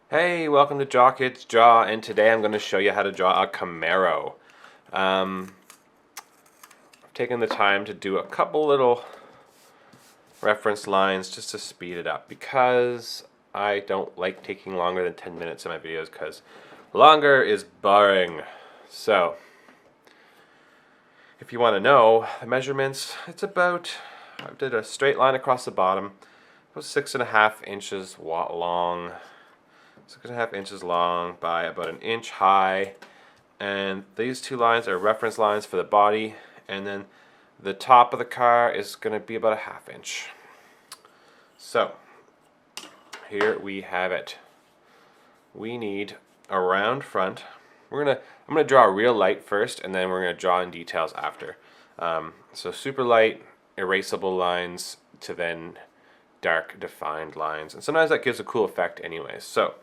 Hey, welcome to Jaw Kids Jaw, and today I'm going to show you how to draw a Camaro. I've taken the time to do a couple little reference lines just to speed it up because I don't like taking longer than 10 minutes in my videos because longer is boring. So, if you want to know the measurements, I did a straight line across the bottom, about 6.5 inches long. 6.5 inches long by about an inch high, and these two lines are reference lines for the body, and then the top of the car is going to be about a half inch. So here we have it. We need a round front. I'm gonna draw real light first, and then we're gonna draw in details after. So super light, erasable lines to then dark defined lines, and sometimes that gives a cool effect anyways. So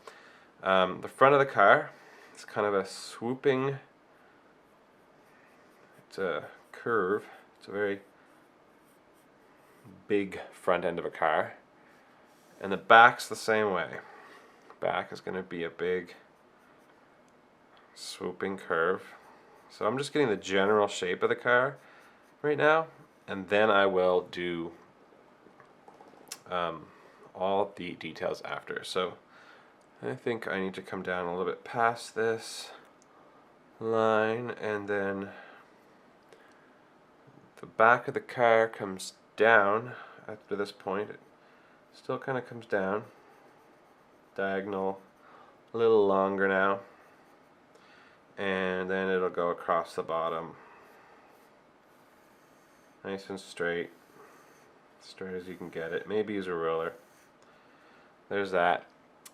the front of the car is kind of a swooping, it's a curve, it's a very big front end of a car. And the back's the same way. Back is going to be a big swooping curve. So I'm just getting the general shape of the car right now, and then I will do all the details after. So I think I need to come down a little bit past this line, and then the back of the car comes down after this point. It still kind of comes down diagonal, a little longer now, and then it'll go across the bottom nice and straight as you can get it. Maybe use a ruler. There's that.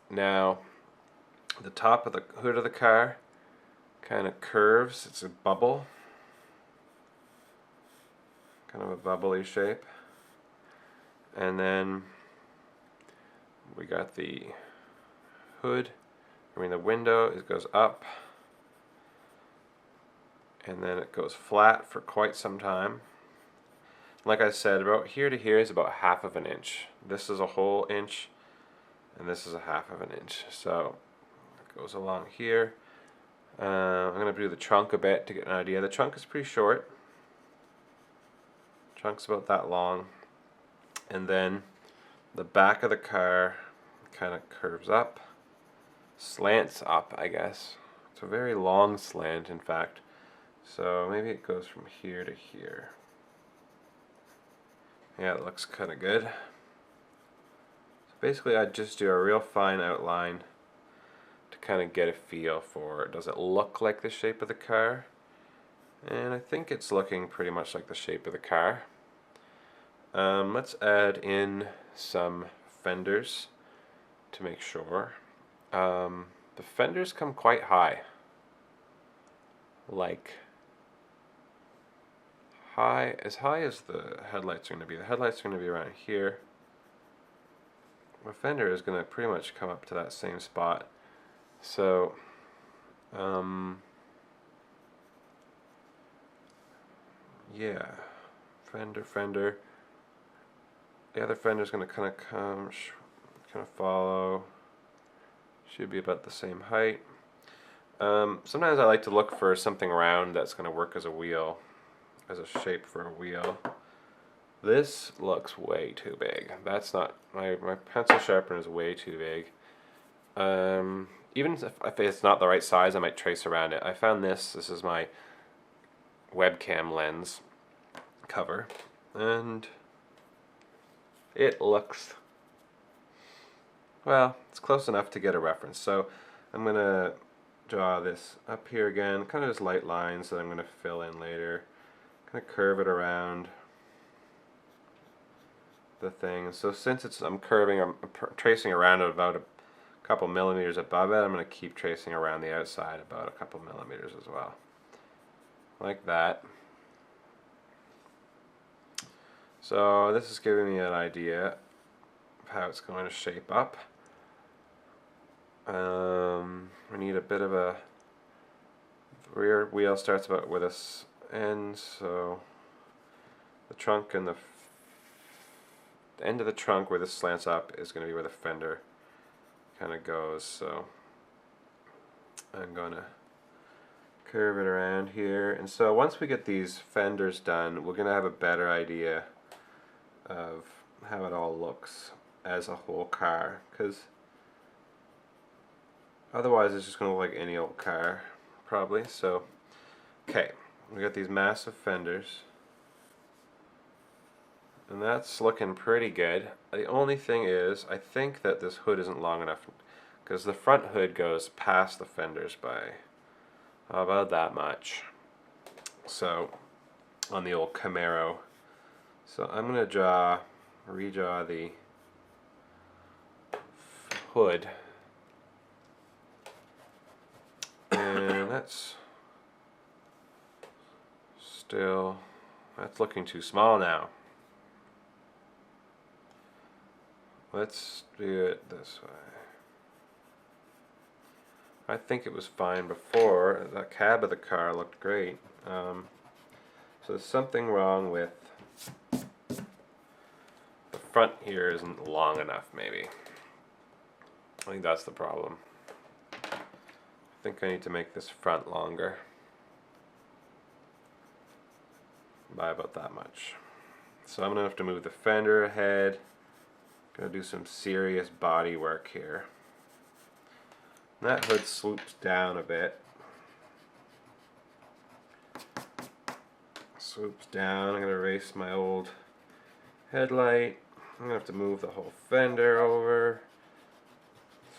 Now the top of the hood of the car kind of curves. It's a bubble, kind of a bubbly shape, and then we got the hood, the window, it goes up, and then it goes flat for quite some time. Like I said, about here to here is about half of an inch. This is a whole inch, and this is a half of an inch. So it goes along here. I'm going to do the trunk a bit to get an idea. The trunk is pretty short. The trunk's about that long. And then the back of the car kind of curves up, slants up, I guess. It's a very long slant, in fact. So maybe it goes from here to here. Yeah, it looks kind of good. So basically I just do a real fine outline to kind of get a feel for, does it look like the shape of the car? And I think it's looking pretty much like the shape of the car. Let's add in some fenders to make sure. The fenders come quite high. Like as high as the headlights are going to be. The headlights are going to be around here. The fender is going to pretty much come up to that same spot. So, yeah, fender. The other fender is going to kind of follow. Should be about the same height. Sometimes I like to look for something round that's going to work as a wheel, as a shape for a wheel. This looks way too big. That's not, my pencil sharpener is way too big. Even if it's not the right size, I might trace around it. I found this is my webcam lens cover, and it looks, well, it's close enough to get a reference. So I'm going to draw this up here again, kind of just light lines that I'm going to fill in later. Kind of curve it around the thing. So since I'm tracing around it about a couple millimeters above it, I'm going to keep tracing around the outside about a couple millimeters as well. Like that. So this is giving me an idea of how it's going to shape up. We need a bit of a, the rear wheel starts about where this ends, so the trunk and the end of the trunk where this slants up is going to be where the fender kind of goes. So I'm gonna curve it around here, and so once we get these fenders done, we're gonna have a better idea of how it all looks as a whole car, because otherwise it's just gonna look like any old car probably. So okay, we got these massive fenders, and that's looking pretty good. The only thing is, I think that this hood isn't long enough, because the front hood goes past the fenders by about that much. So on the old Camaro. So I'm gonna redraw the hood, and that's looking too small now. Let's do it this way. I think it was fine before. The cab of the car looked great. So there's something wrong with the front here isn't long enough, maybe. I think that's the problem. I think I need to make this front longer by about that much. So I'm gonna have to move the fender ahead. Gonna do some serious body work here. And that hood swoops down a bit. Swoops down. I'm gonna erase my old headlight. I'm gonna have to move the whole fender over.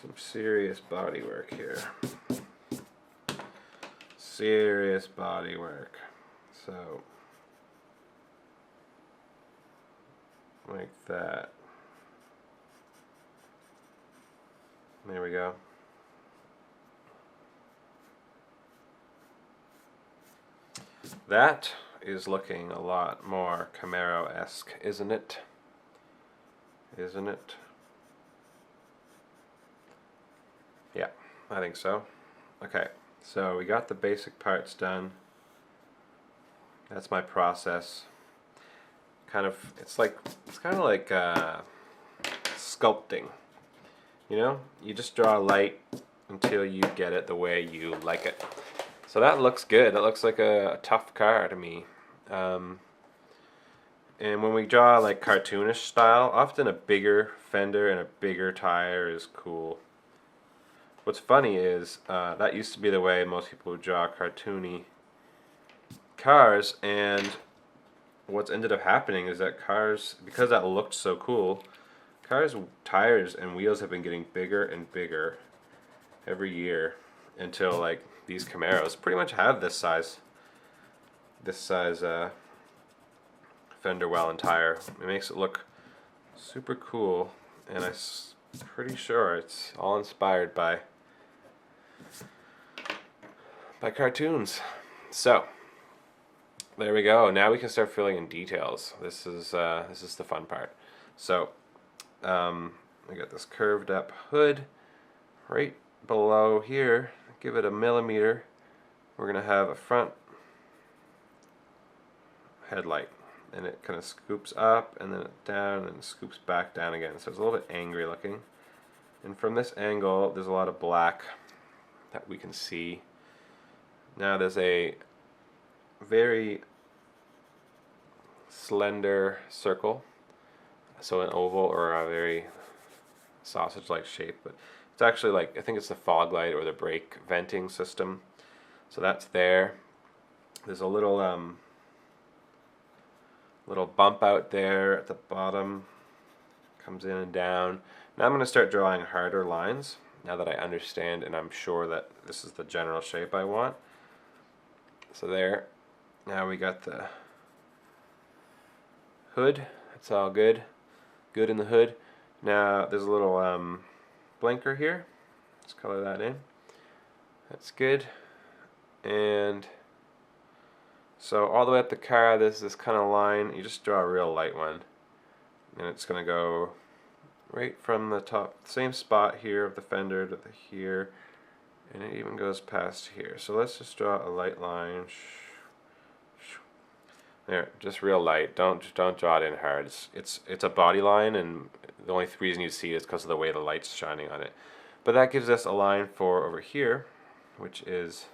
Some serious body work here. Serious body work. So, like that. There we go. That is looking a lot more Camaro-esque, isn't it? Isn't it? Yeah, I think so. Okay, so we got the basic parts done. That's my process. It's kind of like sculpting. You know, you just draw a light until you get it the way you like it. So that looks good. That looks like a tough car to me. And when we draw like cartoonish style, often a bigger fender and a bigger tire is cool. What's funny is that used to be the way most people would draw cartoony cars, and what's ended up happening is that cars, because that looked so cool, cars' tires and wheels have been getting bigger and bigger every year until like these Camaros pretty much have this size fender well and tire. It makes it look super cool, and I'm pretty sure it's all inspired by cartoons. So there we go. Now we can start filling in details. This is the fun part. So I got this curved up hood right below here. Give it a millimeter. We're gonna have a front headlight, and it kind of scoops up and then down and scoops back down again. So it's a little bit angry looking. And from this angle, there's a lot of black that we can see. Now there's a very slender circle, so an oval or a very sausage-like shape, but it's actually like, I think it's the fog light or the brake venting system. So that's there. There's a little bump out there at the bottom, comes in and down. Now I'm going to start drawing harder lines now that I understand and I'm sure that this is the general shape I want. So there. Now we got the hood. That's all good. Good in the hood. Now there's a little blinker here. Let's color that in. That's good. And so all the way up the car, there's this kind of line. You just draw a real light one, and it's going to go right from the top, same spot here of the fender to here, and it even goes past here. So let's just draw a light line. There, just real light. Don't draw it in hard. It's a body line, and the only reason you see it is because of the way the light's shining on it. But that gives us a line for over here, which is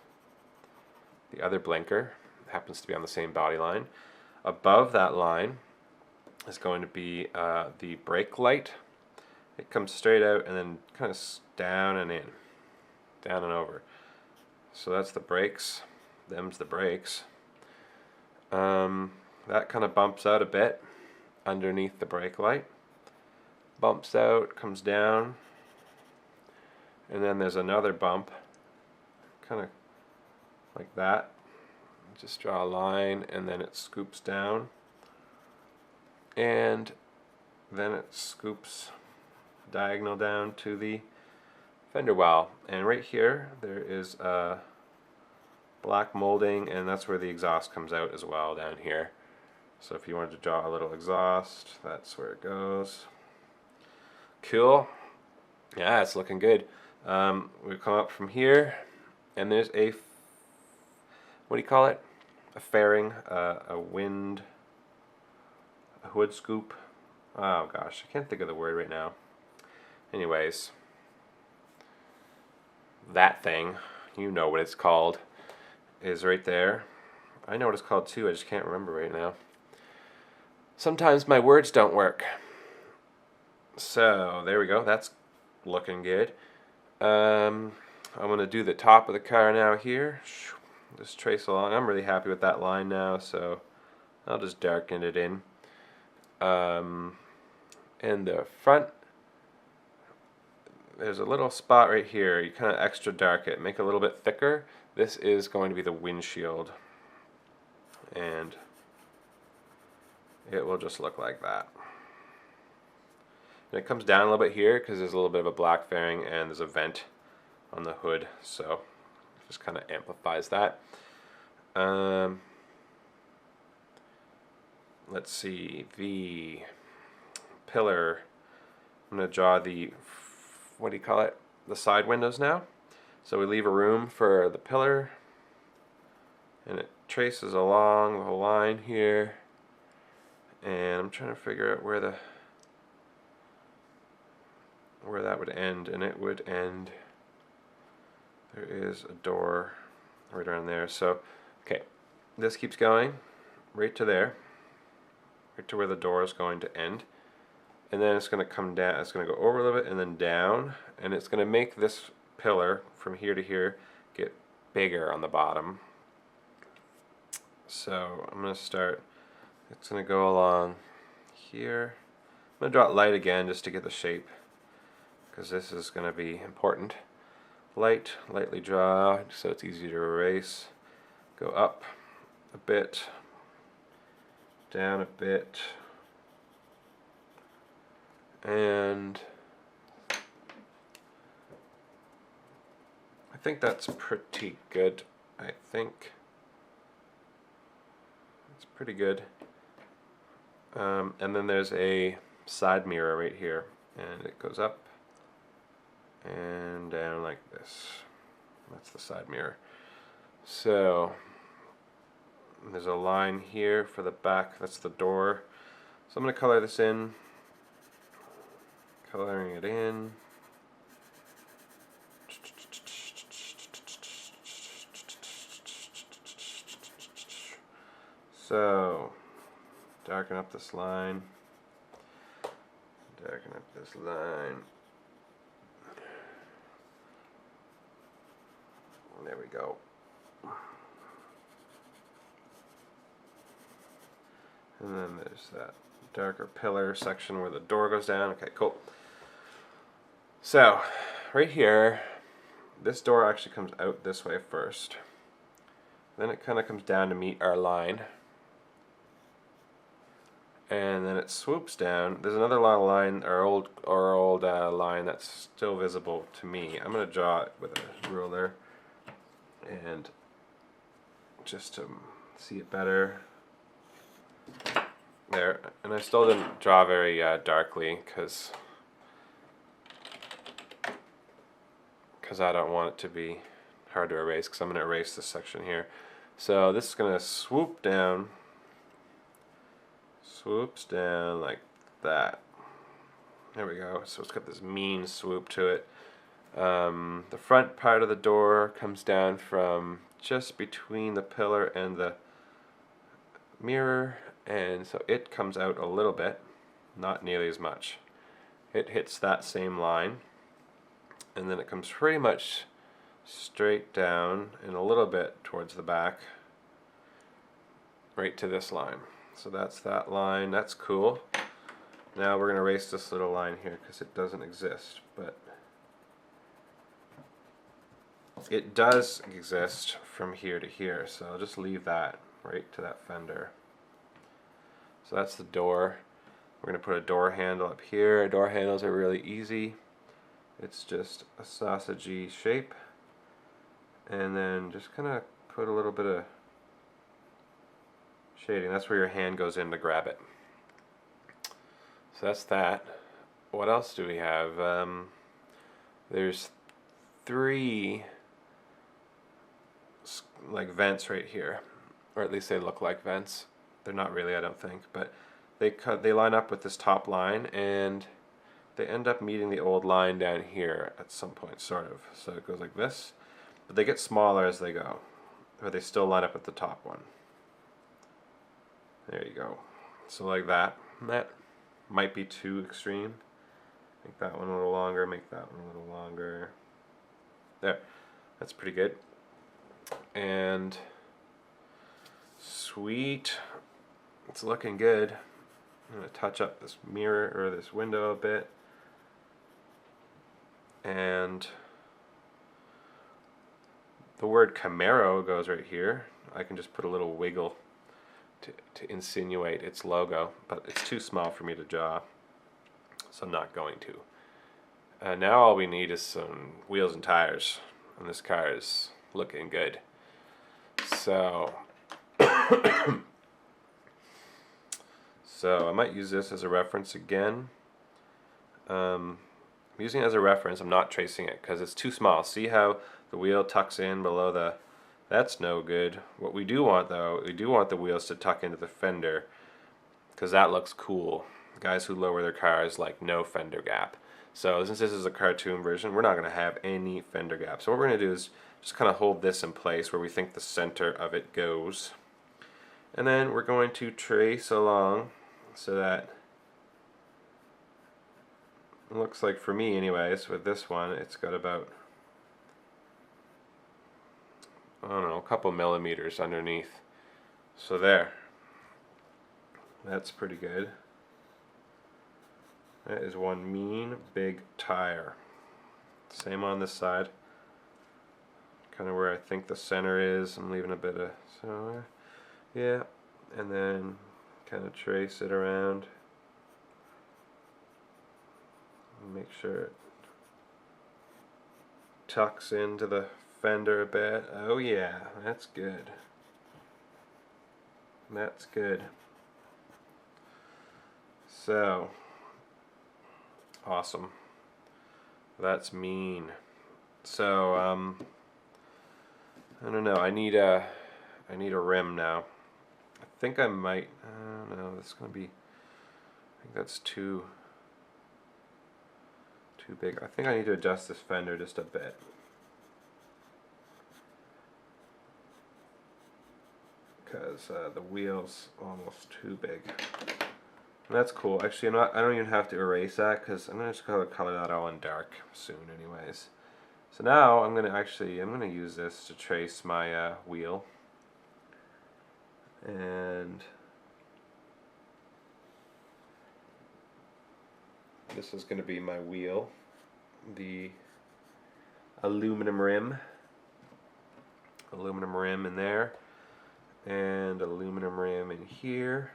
the other blinker. It happens to be on the same body line. Above that line is going to be the brake light. It comes straight out and then kind of down and in, down and over. So that's the brakes. Them's the brakes. That kind of bumps out a bit underneath the brake light. Bumps out, comes down, and then there's another bump, kind of like that. Just draw a line, and then it scoops down, and then it scoops diagonal down to the fender well. And right here there is a black molding, and that's where the exhaust comes out as well, down here. So if you wanted to draw a little exhaust, that's where it goes. Cool. Yeah, it's looking good. We come up from here, and there's a, what do you call it? A fairing, a hood scoop. Oh gosh, I can't think of the word right now. Anyways, that thing, you know what it's called, is right there. I know what it's called too, I just can't remember right now. Sometimes my words don't work. So there we go, that's looking good. I'm going to do the top of the car now here. Just trace along. I'm really happy with that line now, so I'll just darken it in. And the front, there's a little spot right here. You kind of extra dark it, make it a little bit thicker. This is going to be the windshield, and it will just look like that. And it comes down a little bit here because there's a little bit of a black fairing and there's a vent on the hood, so it just kind of amplifies that. Let's see, the pillar, I'm going to draw the, what do you call it, the side windows now. So we leave a room for the pillar, and it traces along the whole line here, and I'm trying to figure out where that would end, and it would end, there is a door right around there. So okay, this keeps going right to there, right to where the door is going to end, and then it's going to come down, it's going to go over a little bit and then down, and it's going to make this pillar from here to here get bigger on the bottom. So I'm going to start, it's going to go along here. I'm going to draw it light again just to get the shape, because this is going to be important. Lightly draw so it's easy to erase. Go up a bit, down a bit, and I think that's pretty good. I think it's pretty good. And then there's a side mirror right here, and it goes up and down like this. That's the side mirror. So there's a line here for the back, that's the door. So I'm going to color this in, coloring it in. So darken up this line, darken up this line. There we go. And then there's that darker pillar section where the door goes down. Okay, cool. So right here, this door actually comes out this way first. Then it kind of comes down to meet our line. And then it swoops down. There's another long line, our old line that's still visible to me. I'm going to draw it with a ruler, and just to see it better. There, and I still didn't draw very darkly because I don't want it to be hard to erase, because I'm going to erase this section here. So this is going to swoop down, swoops down like that. There we go. So it's got this mean swoop to it. The front part of the door comes down from just between the pillar and the mirror, and so it comes out a little bit, not nearly as much. It hits that same line, and then it comes pretty much straight down and a little bit towards the back, right to this line. So that's that line. That's cool. Now we're going to erase this little line here because it doesn't exist, but it does exist from here to here, so I'll just leave that right to that fender. So that's the door. We're going to put a door handle up here. Door handles are really easy. It's just a sausagey shape, and then just kind of put a little bit of shading. That's where your hand goes in to grab it. So that's that. What else do we have? There's 3 like vents right here, or at least they look like vents. They're not really, I don't think, but they line up with this top line, and they end up meeting the old line down here at some point, sort of. So it goes like this, but they get smaller as they go, or they still line up with the top one. There you go. So like that. That might be too extreme. Make that one a little longer, make that one a little longer. There. That's pretty good. And sweet. It's looking good. I'm going to touch up this mirror or this window a bit. And the word Camaro goes right here. I can just put a little wiggle to insinuate its logo, but it's too small for me to draw, so I'm not going to. Now all we need is some wheels and tires, and this car is looking good. So I might use this as a reference again. I'm using it as a reference. I'm not tracing it because it's too small. See how the wheel tucks in below the... That's no good. What we do want, though, we do want the wheels to tuck into the fender, because that looks cool. Guys who lower their cars like no fender gap. So since this is a cartoon version, we're not going to have any fender gap. So what we're going to do is just kind of hold this in place where we think the center of it goes. And then we're going to trace along so that it looks like, for me anyways, with this one, it's got about, I don't know, a couple millimeters underneath. So there. That's pretty good. That is one mean big tire. Same on this side. Kind of where I think the center is. I'm leaving a bit of, so yeah. And then kind of trace it around. Make sure it tucks into the fender a bit. Oh yeah, that's good. That's good. So awesome. That's mean. So I don't know. I need a rim now. I think I might. I don't know. This is gonna be. I think that's too big. I think I need to adjust this fender just a bit. Because the wheel's almost too big. And that's cool. Actually, I don't even have to erase that because I'm gonna just color that all in dark soon, anyways. So now I'm gonna use this to trace my wheel, and this is gonna be my wheel, the aluminum rim in there, and aluminum rim in here.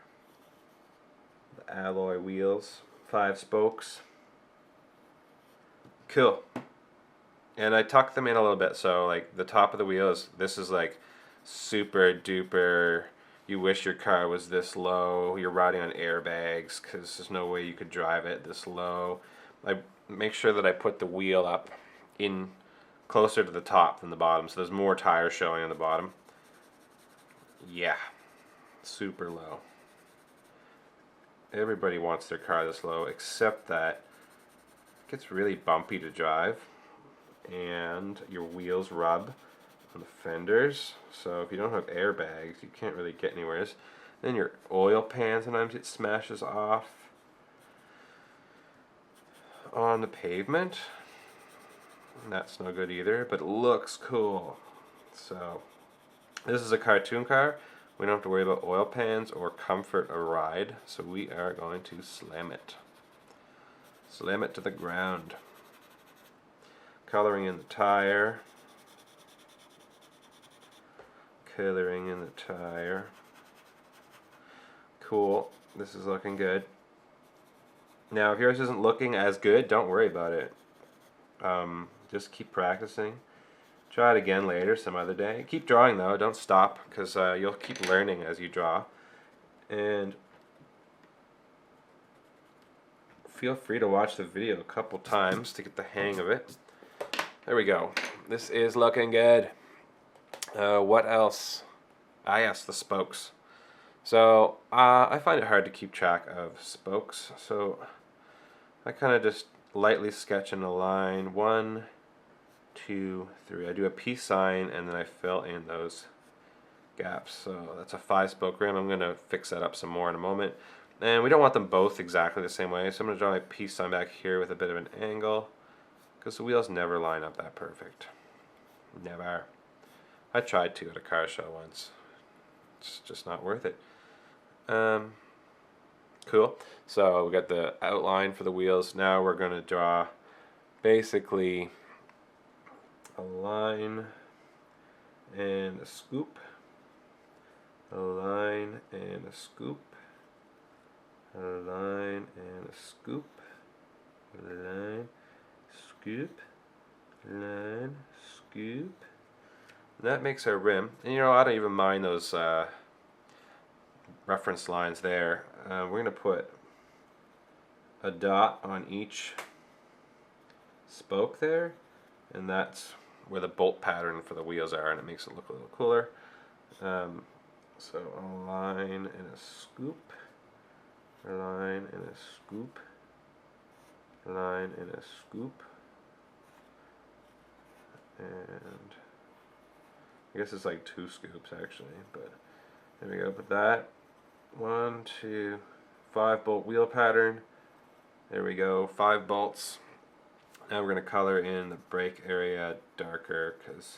The alloy wheels, 5 spokes. Cool. And I tucked them in a little bit, so like the top of the wheel this is like super duper, you wish your car was this low, you're riding on airbags because there's no way you could drive it this low. I make sure that I put the wheel up in closer to the top than the bottom, so there's more tires showing on the bottom. Yeah, super low. Everybody wants their car this low, except that it gets really bumpy to drive. and your wheels rub on the fenders. So if you don't have airbags, you can't really get anywhere. Then your oil pan, sometimes it smashes off on the pavement. And that's no good either, but it looks cool. So this is a cartoon car. We don't have to worry about oil pans or comfort or ride. So we are going to slam it. Slam it to the ground. Coloring in the tire. Coloring in the tire. Cool. This is looking good. Now, if yours isn't looking as good, don't worry about it. Just keep practicing. Try it again later, some other day. Keep drawing though. Don't stop, because you'll keep learning as you draw. And feel free to watch the video a couple times to get the hang of it. There we go. This is looking good. What else? Yes, the spokes. So I find it hard to keep track of spokes, so I kind of just lightly sketch in a line. 1, 2, 3. I do a peace sign and then I fill in those gaps. So that's a 5-spoke rim. I'm going to fix that up some more in a moment. And we don't want them both exactly the same way, so I'm going to draw my peace sign back here with a bit of an angle, because the wheels never line up that perfect. Never. I tried to at a car show once. It's just not worth it. Cool. So we got the outline for the wheels. Now we're going to draw basically a line and a scoop. A line and a scoop. A line and a scoop. Line, scoop. Line, scoop. And that makes our rim. And I don't even mind those reference lines there. We're going to put a dot on each spoke there, and that's where the bolt pattern for the wheels are, and it makes it look a little cooler. So a line and a scoop, a line and a scoop, a line and a scoop, and I guess it's like 2 scoops actually, but there we go. Put that. 1, 2, 5 bolt wheel pattern. There we go, 5 bolts. Now we're going to color in the brake area darker, because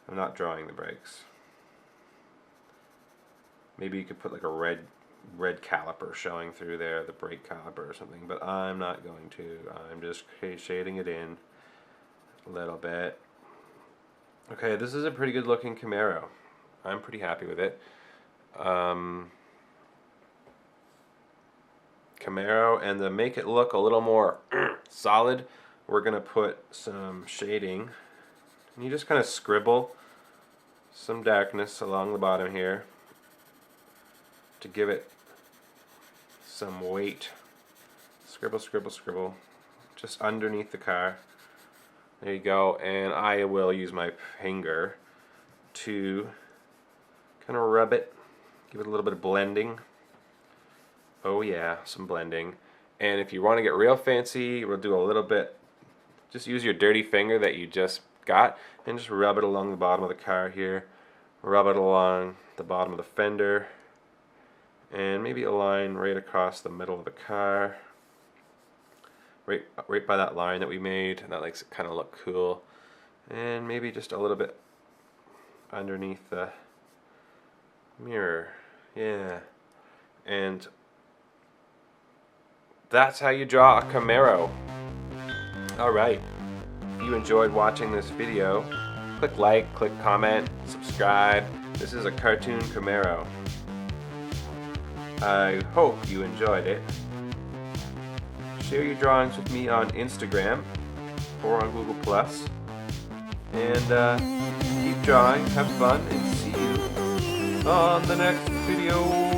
I'm not drawing the brakes. Maybe you could put like a red caliper showing through there, the brake caliper or something, but I'm not going to. I'm just shading it in a little bit. Okay, this is a pretty good looking Camaro. I'm pretty happy with it. Camaro, and to make it look a little more solid, we're going to put some shading. And you just kind of scribble some darkness along the bottom here to give it some weight. Scribble, scribble, scribble, just underneath the car. There you go, and I will use my finger to kind of rub it, give it a little bit of blending. Oh yeah, some blending. And if you want to get real fancy, we'll do a little bit, just use your dirty finger that you just got and just rub it along the bottom of the car here. Rub it along the bottom of the fender, and maybe a line right across the middle of the car. Right by that line that we made, and that makes it kind of look cool. And maybe just a little bit underneath the mirror. Yeah. And that's how you draw a Camaro. Alright. If you enjoyed watching this video, click like, click comment, subscribe. This is a cartoon Camaro. I hope you enjoyed it. Share your drawings with me on Instagram or on Google+. And keep drawing, have fun, and see you on the next video.